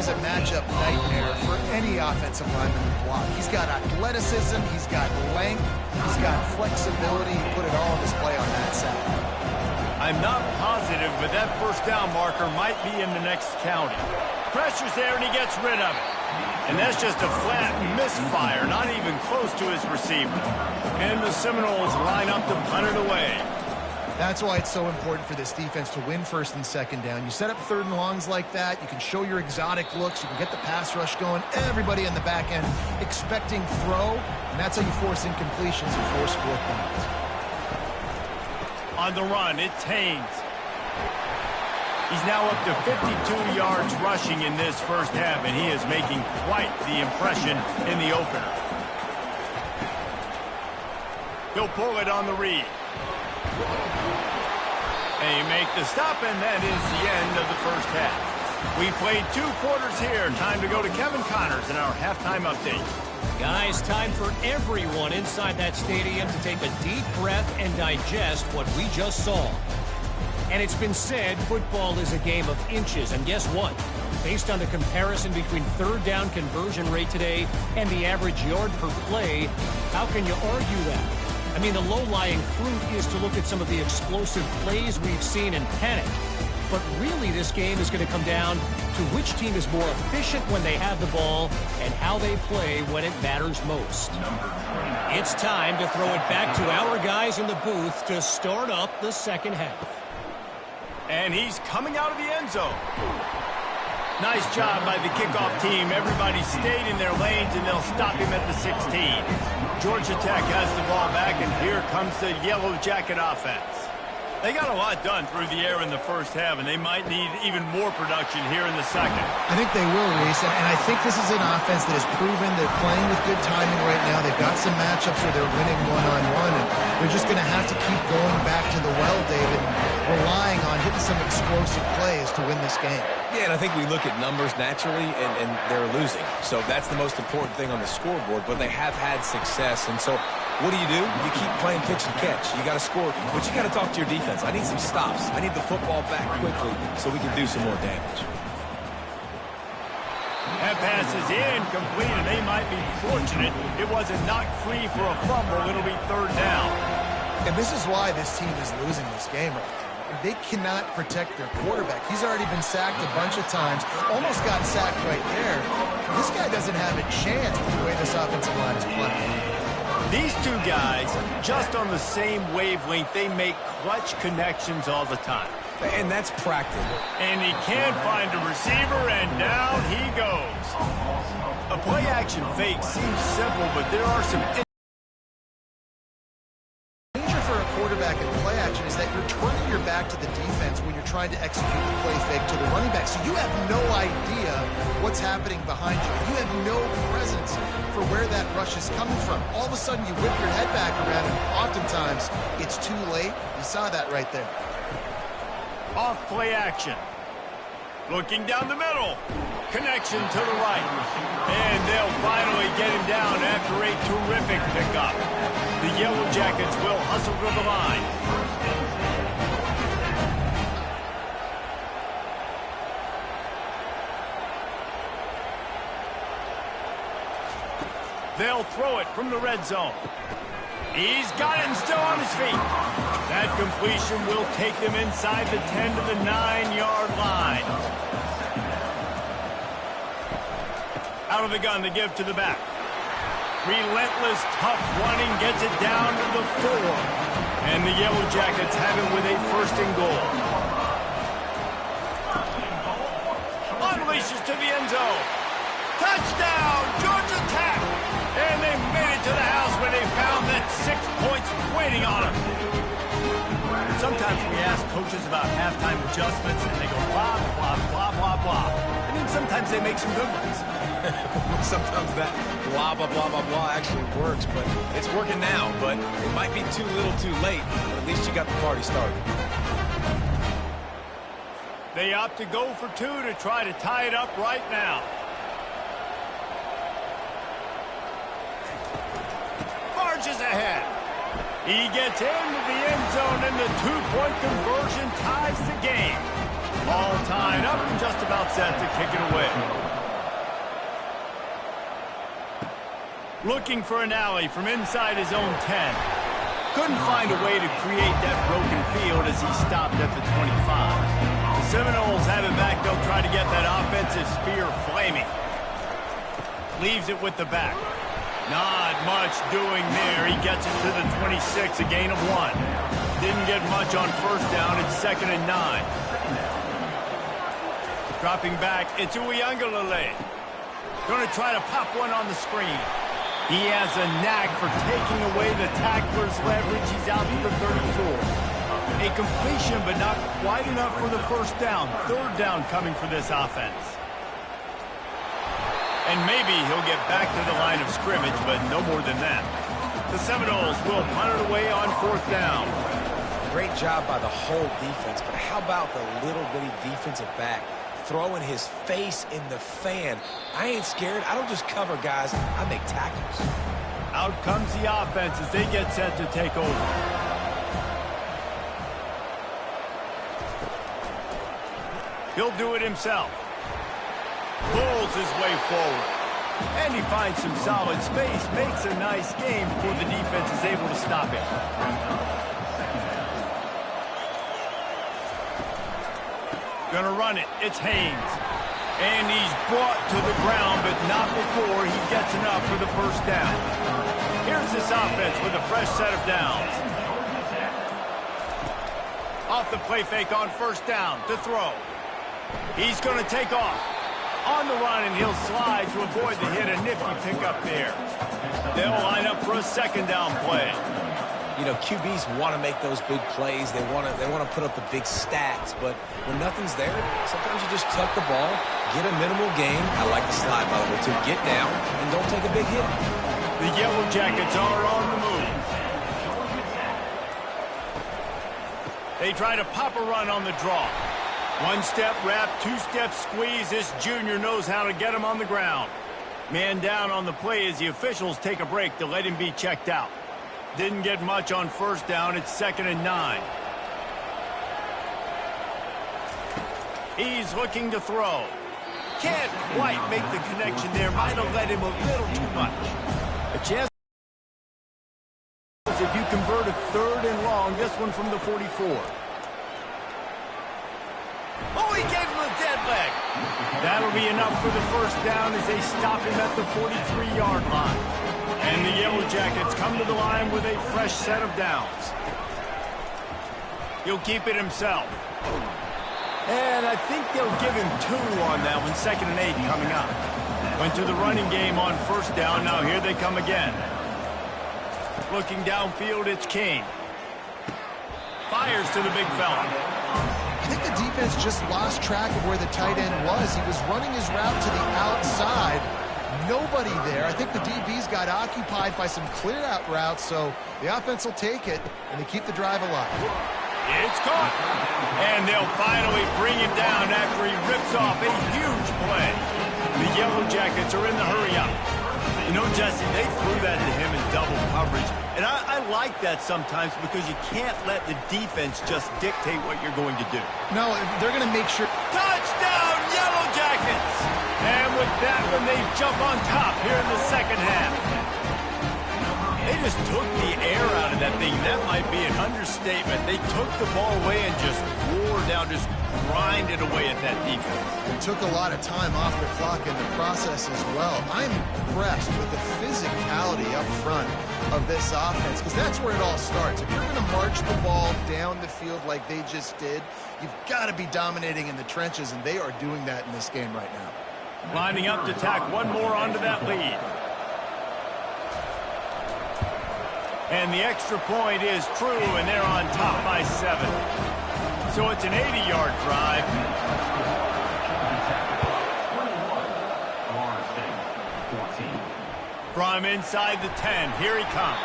is a matchup nightmare for any offensive lineman to block. He's got athleticism, he's got length, he's got flexibility. He put it all on display on that side. I'm not positive, but that first down marker might be in the next county. Pressure's there, and he gets rid of it. And that's just a flat misfire, not even close to his receiver. And the Seminoles line up to punt it away. That's why it's so important for this defense to win first and second down. You set up third and longs like that, you can show your exotic looks, you can get the pass rush going, everybody in the back end expecting throw, and that's how you force incompletions and force 4 points. On the run, it's Haynes. He's now up to 52 yards rushing in this first half, and he is making quite the impression in the opener. He'll pull it on the read. They make the stop, and that is the end of the first half. We played 2 quarters here. Time to go to Kevin Connors in our halftime update. Guys, time for everyone inside that stadium to take a deep breath and digest what we just saw. And it's been said football is a game of inches, and guess what? Based on the comparison between third down conversion rate today and the average yard per play, how can you argue that? I mean, the low-lying fruit is to look at some of the explosive plays we've seen and panic. But really, this game is going to come down to which team is more efficient when they have the ball and how they play when it matters most. It's time to throw it back to our guys in the booth to start up the second half. And he's coming out of the end zone. Nice job by the kickoff team. Everybody stayed in their lanes, and they'll stop him at the 16. Georgia Tech has the ball back, and here comes the Yellow Jacket offense. They got a lot done through the air in the first half, and they might need even more production here in the second. I think they will, Reese, and I think this is an offense that has proven they're playing with good timing right now. They've got some matchups where they're winning one-on-one, and they're just going to have to keep going back to the well, David, and relying on hitting some explosive plays to win this game. Yeah, and I think we look at numbers naturally, and they're losing. So that's the most important thing on the scoreboard, but they have had success. And so what do? You keep playing pitch and catch. You got to score, but you got to talk to your defense. I need some stops. I need the football back quickly so we can do some more damage. That pass is incomplete, and they might be fortunate it wasn't knocked free for a fumble. It'll be third down. And this is why this team is losing this game right now. They cannot protect their quarterback. He's already been sacked a bunch of times, almost got sacked right there. This guy doesn't have a chance with the way this offensive line is playing. These 2 guys, just on the same wavelength, they make clutch connections all the time. And that's practice. And he can't find a receiver, and down he goes. A play-action fake seems simple, but there are some danger for a quarterback in play action is that you're turning your back to the defense when you're trying to execute the play fake to the running back. So you have no idea what's happening behind you. You have no presence for where that rush is coming from. All of a sudden, you whip your head back around, and oftentimes, it's too late. You saw that right there. off play action. Looking down the middle. Connection to the right. And they'll finally get him down after a terrific pickup. The Yellow Jackets will hustle to the line. They'll throw it from the red zone. He's got it and still on his feet. That completion will take them inside the 10 to the 9-yard line. Out of the gun to give to the back. Relentless, tough running gets it down to the 4. And the Yellow Jackets have it with a first and goal. Unleashes to the end zone. Touchdown, Georgia Tech! And they made it to the house when they found that 6 points waiting on them. Sometimes we ask coaches about halftime adjustments, and they go blah, blah, blah, blah, blah. And then sometimes they make some good ones. Sometimes that blah, blah, blah, blah, blah actually works, but it's working now. But it might be too little too late, but at least you got the party started. They opt to go for 2 to try to tie it up right now. Marches ahead. He gets into the end zone, and the 2-point conversion ties the game. All tied up and just about set to kick it away. Looking for an alley from inside his own 10. Couldn't find a way to create that broken field as he stopped at the 25. The Seminoles have it back. They'll try to get that offensive spear flaming. Leaves it with the back. Not much doing there. He gets it to the 26, a gain of 1. Didn't get much on first down. It's 2nd and 9. Dropping back, it's Uiagalelei. Going to try to pop one on the screen. He has a knack for taking away the tackler's leverage. He's out to the 34. A completion, but not quite enough for the first down. 3rd down coming for this offense. And maybe he'll get back to the line of scrimmage, but no more than that. The Seminoles will punt it away on 4th down. Great job by the whole defense, but how about the little bitty defensive back throwing his face in the fan? I ain't scared. I don't just cover guys. I make tackles. Out comes the offense as they get set to take over. He'll do it himself. Pulls his way forward. And he finds some solid space. Makes a nice game before the defense is able to stop him. Gonna run it. It's Haynes. And he's brought to the ground, but not before he gets enough for the first down. Here's this offense with a fresh set of downs. Off the play fake on first down to throw. He's going to take off. On the run, and he'll slide to avoid the hit. A nifty pickup there. They'll line up for a 2nd down play. You know, QBs want to make those big plays. They want to put up the big stats. But when nothing's there, sometimes you just tuck the ball, get a minimal gain. I like the slide, by the way, too. Get down and don't take a big hit. The Yellow Jackets are on the move. They try to pop a run on the draw. 1-step wrap, 2-step squeeze. This junior knows how to get him on the ground. Man down on the play as the officials take a break to let him be checked out. Didn't get much on first down. It's 2nd and 9. He's looking to throw. Can't quite make the connection there. Might have led him a little too much. A chance if you convert a 3rd and long. This one from the 44. Oh, he gave him a dead leg. That'll be enough for the first down as they stop him at the 43-yard line. And the Yellow Jackets come to the line with a fresh set of downs. He'll keep it himself. And I think they'll give him 2 on that one. 2nd and 8 coming up. Went to the running game on first down. Now here they come again. Looking downfield, it's King. Fires to the big fella. I think the defense just lost track of where the tight end was. He was running his route to the outside. Nobody there. I think the DBs got occupied by some clear-out routes, so the offense will take it, and they keep the drive alive. It's caught. And they'll finally bring him down after he rips off a huge play. The Yellow Jackets are in the hurry-up. You know, Jesse, they threw that to him in double coverage. And I like that sometimes because you can't let the defense just dictate what you're going to do. No, they're going to make sure. Touchdown, Yellow Jackets! And with that one, they jump on top here in the second half. They just took the air out of that thing. That might be an understatement. They took the ball away and just wore down, just grinded away at that defense. It took a lot of time off the clock in the process as well. I'm impressed with the physicality up front of this offense because that's where it all starts. If you're going to march the ball down the field like they just did, you've got to be dominating in the trenches, and they are doing that in this game right now. Lining up to tack one more onto that lead. And the extra point is true, and they're on top by 7. So it's an 80-yard drive. From inside the 10, here he comes.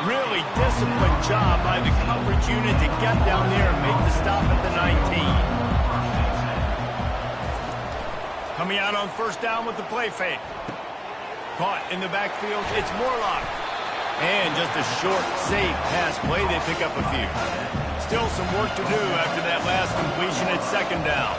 Really disciplined job by the coverage unit to get down there and make the stop at the 19. Coming out on first down with the play fake. Caught in the backfield, it's Morlock. And just a short, safe pass play, they pick up a few. Still some work to do after that last completion at second down.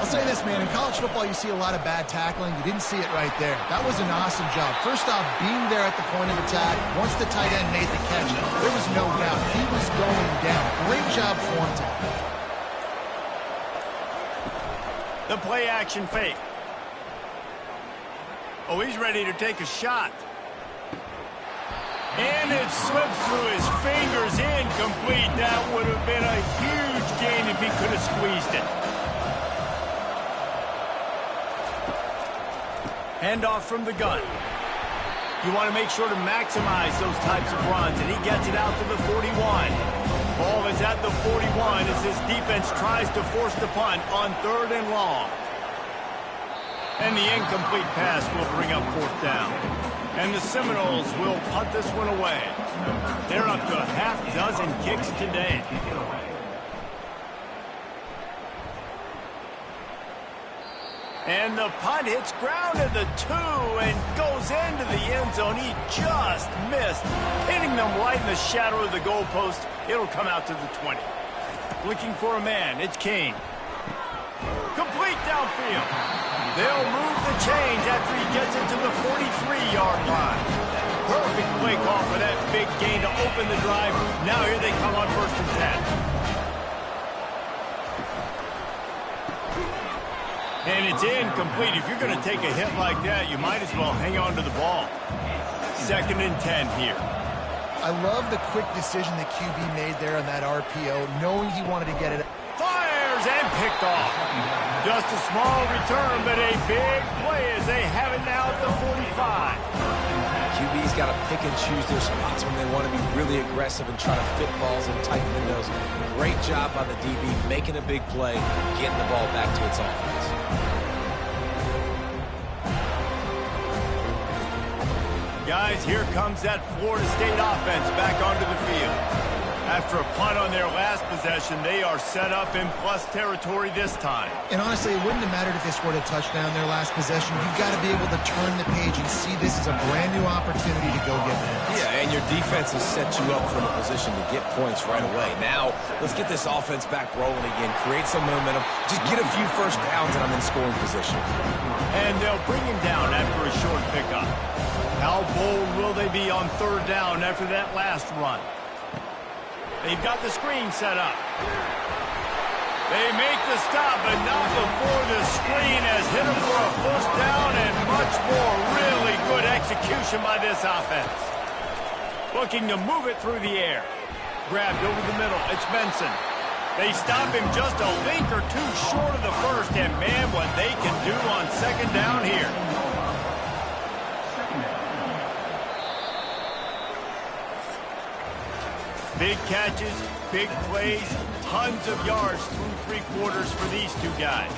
I'll say this, man. In college football, you see a lot of bad tackling. You didn't see it right there. That was an awesome job. First off, being there at the point of attack. Once the tight end made the catch, there was no doubt he was going down. Great job form tackle. The play action fake. Oh, he's ready to take a shot. And it slips through his fingers, incomplete. That would have been a huge gain if he could have squeezed it. Handoff from the gun. You want to make sure to maximize those types of runs, and he gets it out to the 41. Ball is at the 41 as this defense tries to force the punt on 3rd and long. And the incomplete pass will bring up 4th down. And the Seminoles will punt this one away. They're up to a half-dozen kicks today. And the punt hits ground at the 2 and goes into the end zone. He just missed, hitting them right in the shadow of the goalpost. It'll come out to the 20. Looking for a man. It's Kane. Complete downfield. They'll move the chains after he gets it to the 43-yard line. Perfect play call for that big gain to open the drive. Now here they come on 1st and 10. And it's incomplete. If you're going to take a hit like that, you might as well hang on to the ball. 2nd and 10 here. I love the quick decision that QB made there on that RPO, knowing he wanted to get it. Fires and picked off. Just a small return, but a big play as they have it now at the 45. QB's got to pick and choose their spots when they want to be really aggressive and try to fit balls in tight windows. Great job by the DB making a big play, getting the ball back to its offense. Guys, here comes that Florida State offense back onto the field. After a punt on their last possession, they are set up in plus territory this time. And honestly, it wouldn't have mattered if they scored a touchdown their last possession. You've got to be able to turn the page and see this as a brand new opportunity to go get points. Yeah, and your defense has set you up for the position to get points right away. Now, let's get this offense back rolling again, create some momentum, just get a few first downs, and I'm in scoring position. And they'll bring him down after a short pickup. How bold will they be on 3rd down after that last run? They've got the screen set up. They make the stop, but not before the screen has hit them for a 1st down and much more. Really good execution by this offense. Looking to move it through the air. Grabbed over the middle. It's Benson. They stop him just a link or two short of the 1st, and man, what they can do on 2nd down here. Big catches, big plays, tons of yards through 3 quarters for these two guys.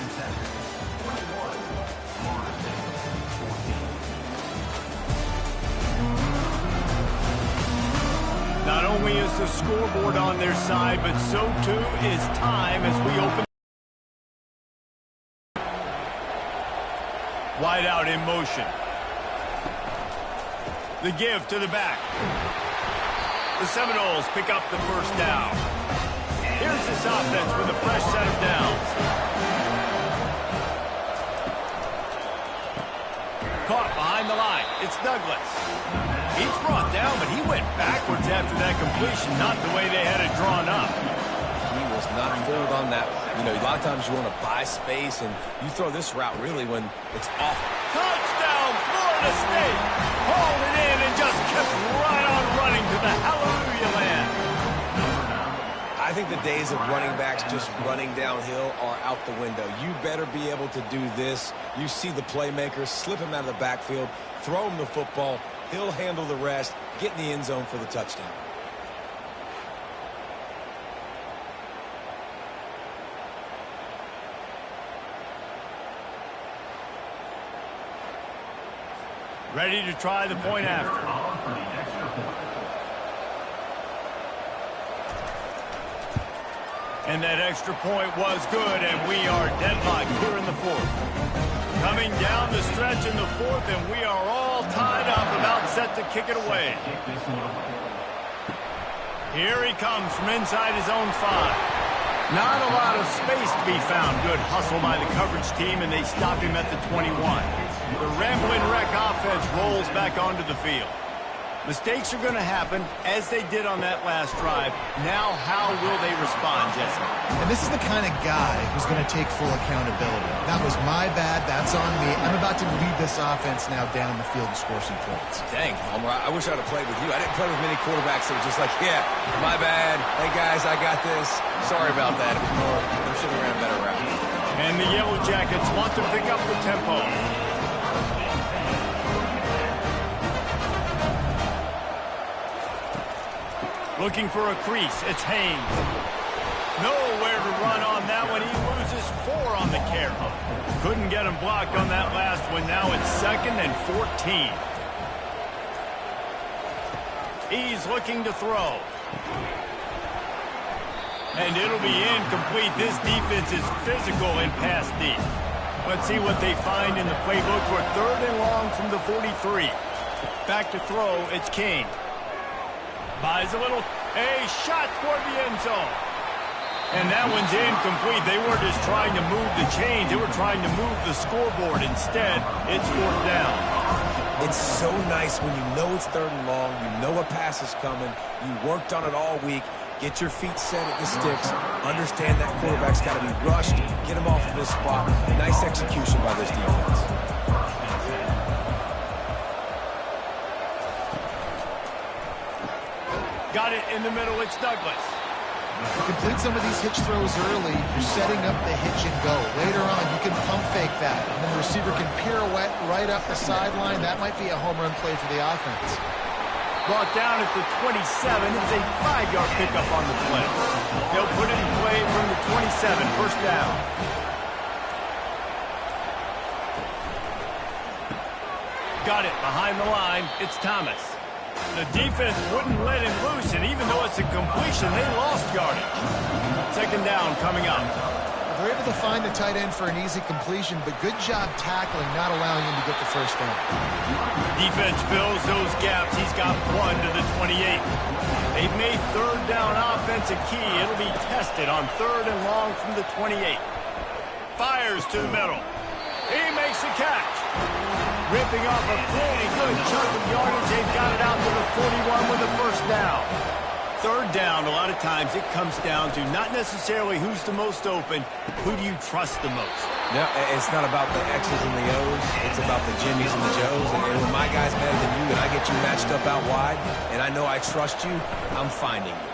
Not only is the scoreboard on their side, but so too is time as we open. Wide out in motion. The give to the back. The Seminoles pick up the 1st down. Here's this offense with a fresh set of downs. Caught behind the line. It's Douglas. He's brought down, but he went backwards after that completion, not the way they had it drawn up. He was not fooled on that. You know, a lot of times you want to buy space, and you throw this route really when it's off. Touchdown, Florida State! Hauled it in and just kept right on running to the hallelujah land. I think the days of running backs just running downhill are out the window. You better be able to do this. You see the playmaker, slip him out of the backfield, throw him the football. He'll handle the rest, get in the end zone for the touchdown. Ready to try the point after. And that extra point was good, and we are deadlocked here in the 4th. Coming down the stretch in the 4th, and we are all tied up, about set to kick it away. Here he comes from inside his own 5. Not a lot of space to be found. Good hustle by the coverage team, and they stop him at the 21. The Ramblin' Wreck offense rolls back onto the field. Mistakes are going to happen, as they did on that last drive. Now, how will they respond, Jesse? And this is the kind of guy who's going to take full accountability. That was my bad. That's on me. I'm about to lead this offense now down the field and score some points. Dang, Homer, I wish I'd have played with you. I didn't play with many quarterbacks that were just like, yeah, my bad. Hey, guys, I got this. Sorry about that. It was more, we should have ran better route. And the Yellow Jackets want to pick up the tempo. Looking for a crease. It's Haynes. Nowhere to run on that one. He loses 4 on the carry. Couldn't get him blocked on that last one. Now it's 2nd and 14. He's looking to throw. And it'll be incomplete. This defense is physical and pass deep. Let's see what they find in the playbook for 3rd and long from the 43. Back to throw. It's King. Buys a shot toward the end zone. And that one's incomplete. They weren't just trying to move the chains. They were trying to move the scoreboard. Instead, it's 4th down. It's so nice when you know it's 3rd and long, you know a pass is coming, you worked on it all week, get your feet set at the sticks, understand that quarterback's got to be rushed, get him off of this spot. Nice execution by this defense. Got it in the middle. It's Douglas. You complete some of these hitch throws early, you're setting up the hitch and go. Later on, you can pump fake that. And then the receiver can pirouette right up the sideline. That might be a home run play for the offense. Brought down at the 27. It's a 5-yard pickup on the play. They'll put it in play from the 27. 1st down. Got it behind the line. It's Thomas. The defense wouldn't let him loose, and even though it's a completion, they lost yardage. 2nd down coming up. They're able to find the tight end for an easy completion, but good job tackling, not allowing him to get the 1st down. Defense fills those gaps. He's got 1 to the 28. They've made 3rd down offense a key. It'll be tested on 3rd and long from the 28. Fires to the middle. He makes the catch. Ripping off a pretty good chunk of yardage. They've got it out to the 41 with a 1st down. 3rd down, a lot of times it comes down to not necessarily who's the most open, who do you trust the most? No, it's not about the X's and the O's. It's about the Jimmies and the Joes. And when my guy's better than you and I get you matched up out wide, and I know I trust you, I'm finding you.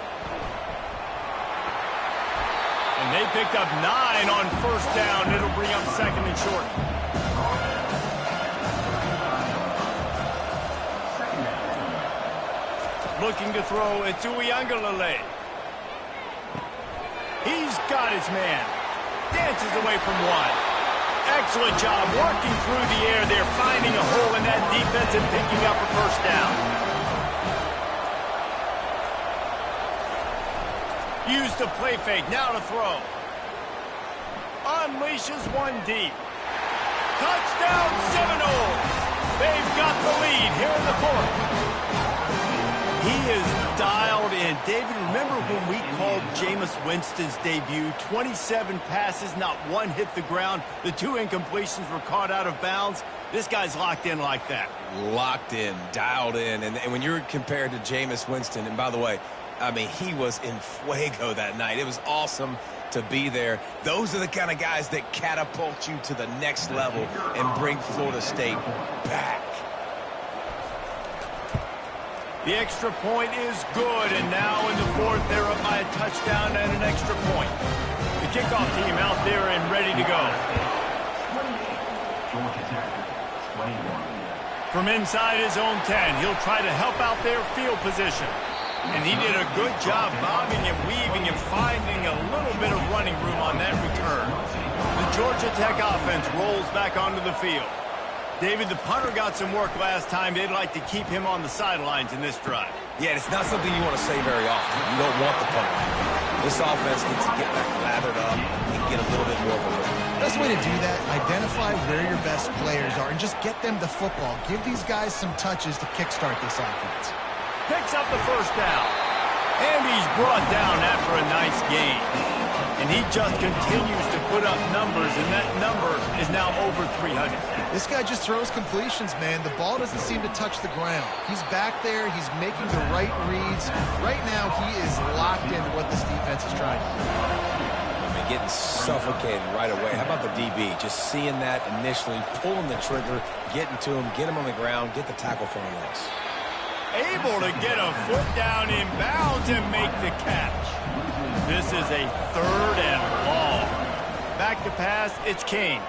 And they picked up 9 on 1st down. It'll bring up 2nd and short. Looking to throw, it's Uiagalelei. He's got his man. Dances away from 1. Excellent job working through the air. They're finding a hole in that defense and picking up a 1st down. Use the play fake, now to throw. Unleashes 1 deep. Touchdown Seminoles! They've got the lead here in the 4th. He is dialed in. David, remember when we called Jameis Winston's debut? 27 passes, not 1 hit the ground. The 2 incompletions were caught out of bounds. This guy's locked in like that. Locked in, dialed in. And when you're compared to Jameis Winston, and by the way, I mean, he was in fuego that night. It was awesome to be there. Those are the kind of guys that catapult you to the next level and bring Florida State back. The extra point is good, and now in the 4th, they're up by a touchdown and an extra point. The kickoff team out there and ready to go. From inside his own 10, he'll try to help out their field position. And he did a good job bobbing and weaving and finding a little bit of running room on that return. The Georgia Tech offense rolls back onto the field. David, the punter got some work last time. They'd like to keep him on the sidelines in this drive. Yeah, it's not something you want to say very often. You don't want the punter. This offense needs to get back lathered up and get a little bit more of a rhythm. Best way to do that, identify where your best players are and just get them the football. Give these guys some touches to kickstart this offense. Picks up the 1st down. And he's brought down after a nice gain. And he just continues to put up numbers, and that number is now over 300. This guy just throws completions, man. The ball doesn't seem to touch the ground. He's back there. He's making the right reads. Right now, he is locked into what this defense is trying to do. Getting suffocated right away. How about the DB? Just seeing that initially, pulling the trigger, getting to him, get him on the ground, get the tackle for a loss. Able to get a foot down in bounds and make the catch. This is a 3rd and long. Back to pass, it's Kane.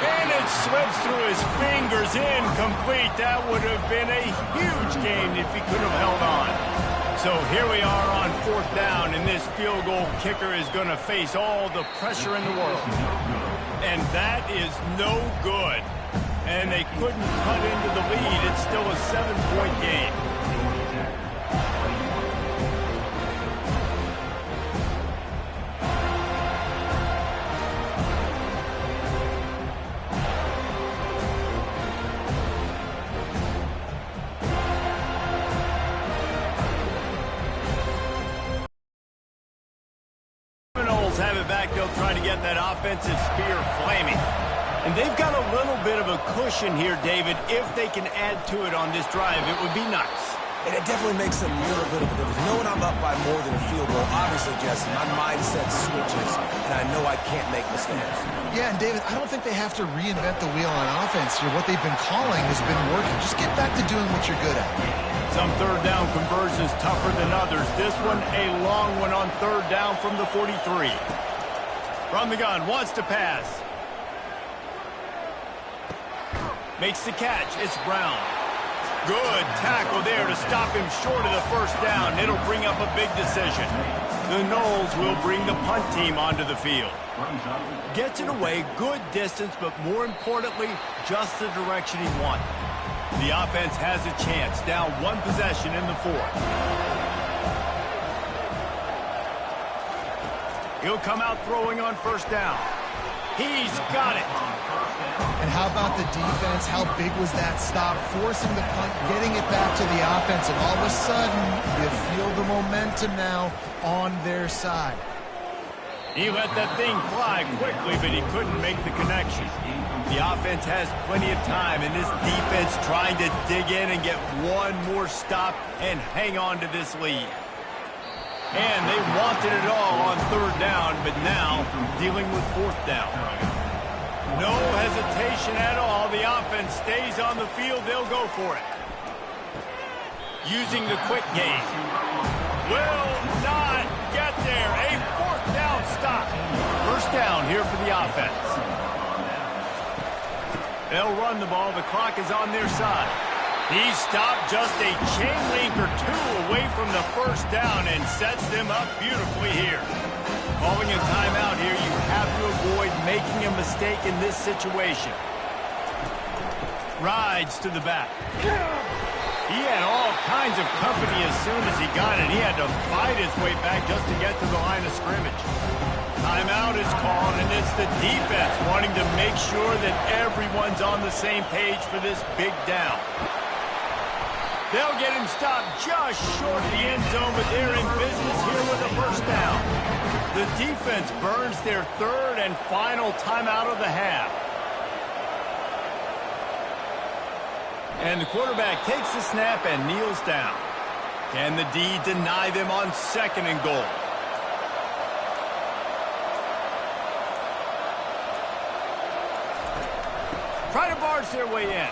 And it slips through his fingers, incomplete. That would have been a huge gain if he could have held on. So here we are on 4th down, and this field goal kicker is going to face all the pressure in the world. And that is no good. And they couldn't cut into the lead. It's still a 7-point game. Have it back. They'll try to get that offensive spear flaming. And they've got a little bit of a cushion here, David. If they can add to it on this drive, it would be nice. And it definitely makes a little bit of a difference. Knowing I'm up by more than a field goal, obviously, Jesse, my mindset switches, and I know I can't make mistakes. Yeah, and David, I don't think they have to reinvent the wheel on offense here. What they've been calling has been working. Just get back to doing what you're good at. Some 3rd down conversions tougher than others. This one a long one on 3rd down from the 43. From the gun, wants to pass. Makes the catch. It's Brown. Good tackle there to stop him short of the 1st down. It'll bring up a big decision. The Noles will bring the punt team onto the field. Gets it away, good distance, but more importantly, just the direction he wanted. The offense has a chance. Down 1 possession in the 4th. He'll come out throwing on 1st down. He's got it. And how about the defense? How big was that stop? Forcing the punt, getting it back to the offense, and all of a sudden, you feel the momentum now on their side. He let that thing fly quickly, but he couldn't make the connection. The offense has plenty of time, and this defense trying to dig in and get one more stop and hang on to this lead. And they wanted it all on 3rd down, but now dealing with 4th down. No hesitation at all. The offense stays on the field. They'll go for it. Using the quick game. Will not get there. A 4th down stop. 1st down here for the offense. They'll run the ball. The clock is on their side. He stopped just a chain link or 2 away from the 1st down and sets them up beautifully here. Calling a timeout here, you have to avoid making a mistake in this situation. Rides to the back. He had all kinds of company as soon as he got it. He had to fight his way back just to get to the line of scrimmage. Timeout is called, and it's the defense wanting to make sure that everyone's on the same page for this big down. They'll get him stopped just short of the end zone, but they're in business here with a 1st down. The defense burns their 3rd and final timeout of the half. And the quarterback takes the snap and kneels down. Can the D deny them on 2nd and goal? Try to barge their way in.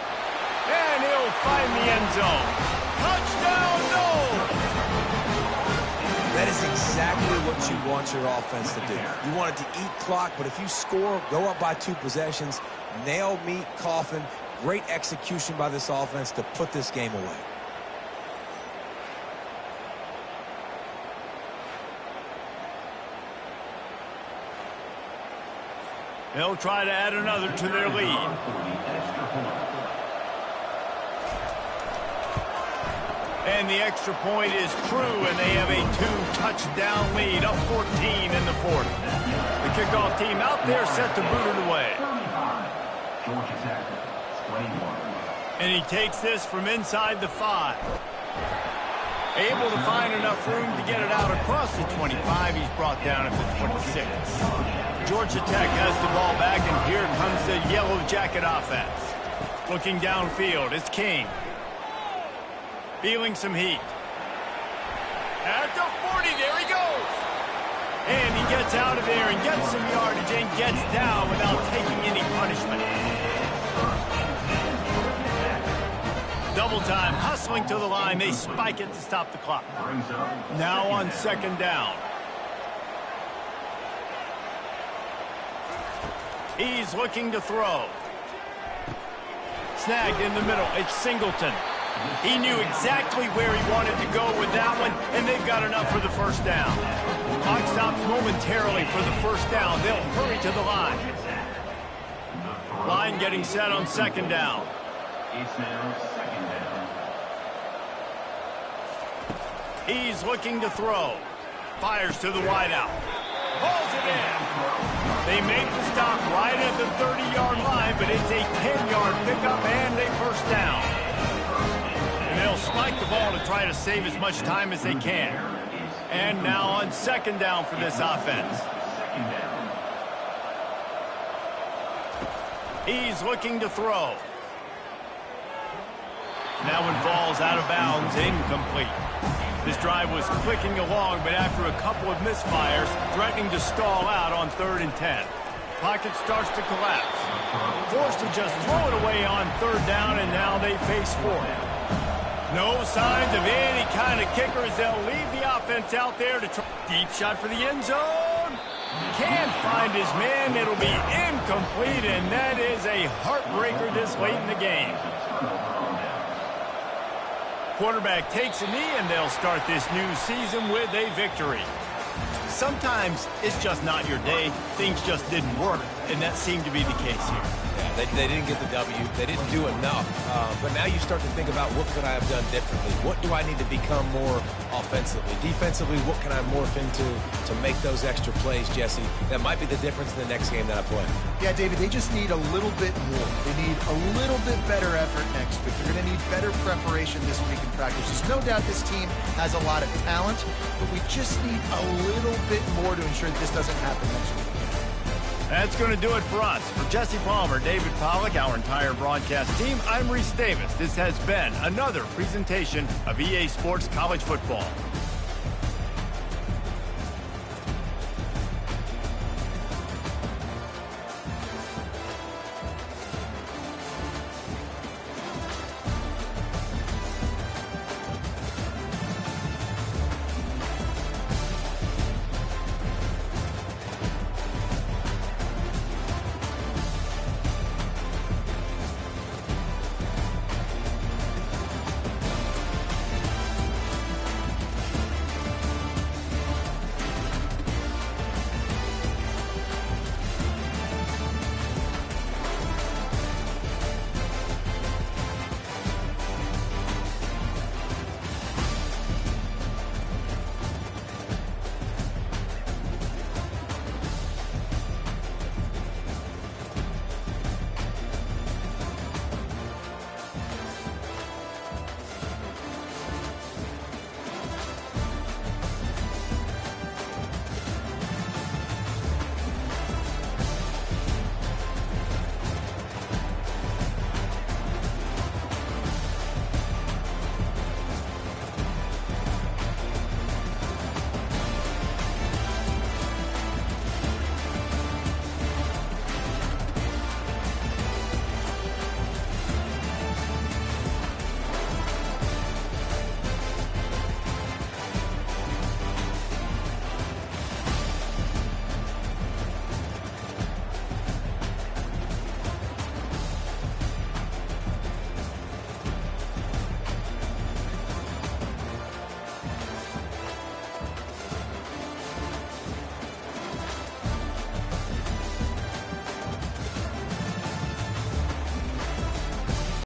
And he'll find the end zone. Touchdown, Noles! That is exactly what you want your offense to do. You want it to eat clock, but if you score, go up by 2 possessions, nail, meet, coffin. Great execution by this offense to put this game away. They'll try to add another to their lead. And the extra point is true, and they have a 2-touchdown lead, up 14 in the 4th. The kickoff team out there set to boot it away. And he takes this from inside the 5. Able to find enough room to get it out across the 25. He's brought down at the 26. Georgia Tech has the ball back, and here comes the Yellow Jacket offense. Looking downfield, it's King. Feeling some heat. At the 40, there he goes. And he gets out of there and gets some yardage and gets down without taking any punishment. Double time, hustling to the line. They spike it to stop the clock. Now on second down. He's looking to throw. Snagged in the middle. It's Singleton. He knew exactly where he wanted to go with that one, and they've got enough for the first down. Clock stops momentarily for the first down. They'll hurry to the line. Line getting set on second down. It's now second down. He's looking to throw. Fires to the wideout. Pulls it in. They make the stop right at the 30-yard line, but it's a 10-yard pickup and a first down. And they'll spike the ball to try to save as much time as they can. And now on second down for this offense. He's looking to throw. That one falls out of bounds, incomplete. This drive was clicking along, but after a couple of misfires, threatening to stall out on 3rd and 10. Pocket starts to collapse. Forced to just throw it away on 3rd down, and now they face 4th. No signs of any kind of kickers. They'll leave the offense out there to try. Deep shot for the end zone. Can't find his man. It'll be incomplete, and that is a heartbreaker this late in the game. Quarterback takes a knee, and they'll start this new season with a victory. Sometimes it's just not your day. Things just didn't work, and that seemed to be the case here. Yeah, they didn't get the W. They didn't do enough. But now you start to think about, what could I have done differently? What do I need to become more offensively? Defensively, what can I morph into to make those extra plays, Jesse? That might be the difference in the next game that I play. Yeah, David, they just need a little bit more. They need a little bit better effort next week. They're going to need better preparation this week in practice. There's no doubt this team has a lot of talent, but we just need a little bit more to ensure that this doesn't happen next week. That's going to do it for us. For Jesse Palmer, David Pollack, our entire broadcast team, I'm Reese Davis. This has been another presentation of EA Sports College Football.